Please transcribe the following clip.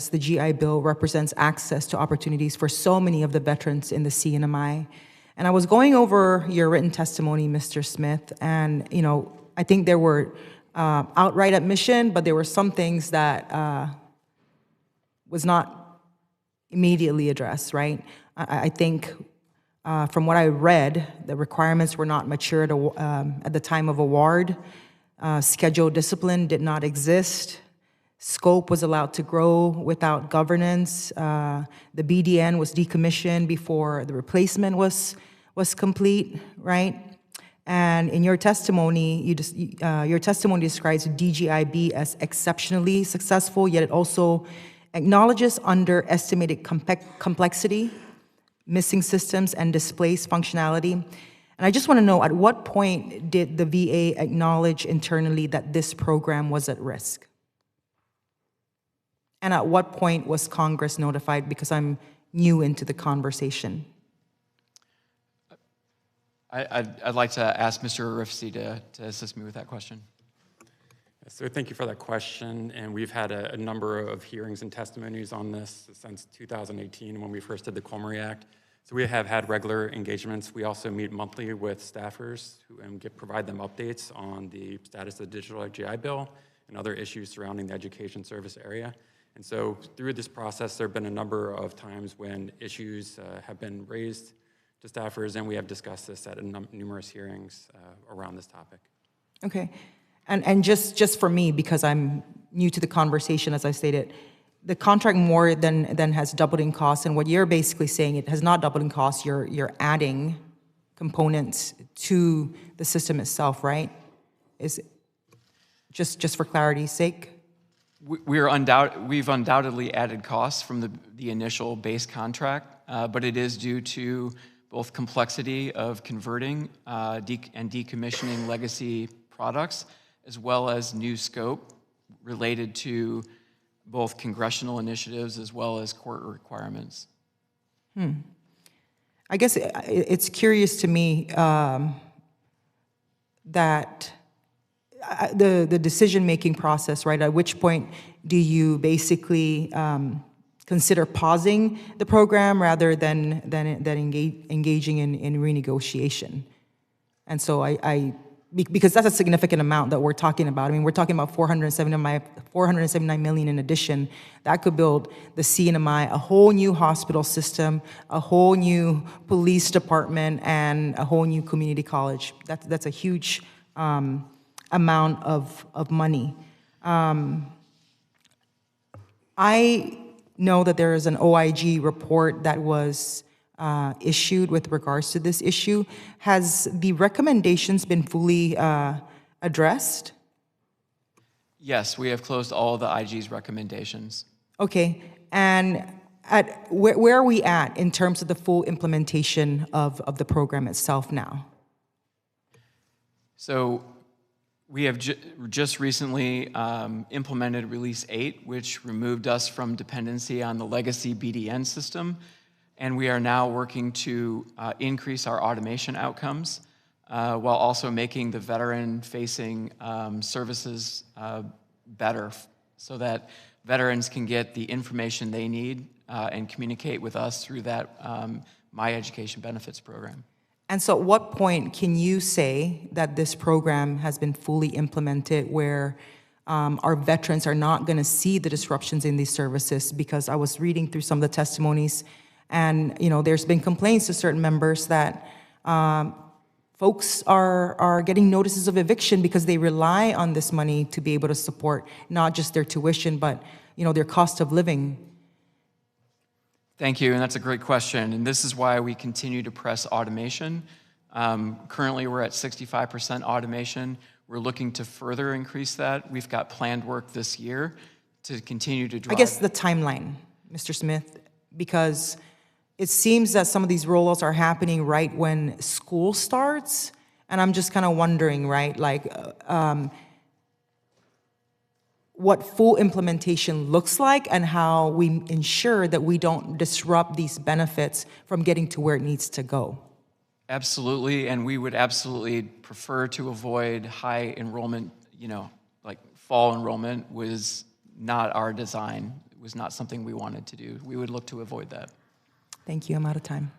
the GI Bill represents access to opportunities for so many of the veterans in the CNMI. And I was going over your written testimony, Mr. Smith, and I think there were outright admission, but there were some things that was not immediately addressed, right? I think from what I read, the requirements were not mature at the time of award. Schedule discipline did not exist. Scope was allowed to grow without governance. The BDN was decommissioned before the replacement was complete, right? And in your testimony, your testimony describes DGIB as exceptionally successful, yet it also acknowledges underestimated complexity, missing systems, and displaced functionality. And I just want to know, at what point did the VA acknowledge internally that this program was at risk? And at what point was Congress notified? Because I'm new into the conversation. I'd like to ask Mr. Arifsi to assist me with that question. So thank you for that question. And we've had a number of hearings and testimonies on this since 2018 when we first did the Comrie Act. So we have had regular engagements. We also meet monthly with staffers and provide them updates on the status of the digital GI Bill and other issues surrounding the education service area. And so through this process, there have been a number of times when issues have been raised to staffers, and we have discussed this at numerous hearings around this topic. Okay, and just for me, because I'm new to the conversation, as I stated, the contract more than has doubled in cost, and what you're basically saying, it has not doubled in cost. You're adding components to the system itself, right? Is just for clarity's sake. We've undoubtedly added costs from the initial base contract, but it is due to both complexity of converting and decommissioning legacy products, as well as new scope related to both congressional initiatives as well as court requirements. I guess it's curious to me that the decision-making process, right? At which point do you basically consider pausing the program rather than engaging in renegotiation? And so because that's a significant amount that we're talking about. I mean, we're talking about $479 million in addition. That could build the CNMI, a whole new hospital system, a whole new police department, and a whole new community college. That's a huge amount of money. I know that there is an OIG report that was issued with regards to this issue. Has the recommendations been fully addressed? Yes, we have closed all of the IG's recommendations. Okay, and where are we at in terms of the full implementation of the program itself now? So we have just recently implemented Release 8, which removed us from dependency on the legacy BDN system. And we are now working to increase our automation outcomes while also making the veteran-facing services better so that veterans can get the information they need and communicate with us through that My Education Benefits program. And so at what point can you say that this program has been fully implemented where our veterans are not going to see the disruptions in these services? Because I was reading through some of the testimonies, and there's been complaints to certain members that folks are getting notices of eviction because they rely on this money to be able to support not just their tuition, but their cost of living. Thank you, and that's a great question. And this is why we continue to press automation. Currently, we're at 65% automation. We're looking to further increase that. We've got planned work this year to continue to drive. I guess the timeline, Mr. Smith, because it seems that some of these rollouts are happening right when school starts, and I'm just kind of wondering, right, like what full implementation looks like and how we ensure that we don't disrupt these benefits from getting to where it needs to go. Absolutely, and we would absolutely prefer to avoid high enrollment, like fall enrollment was not our design. was not something we wanted to do. We would look to avoid that. Thank you. I'm out of time.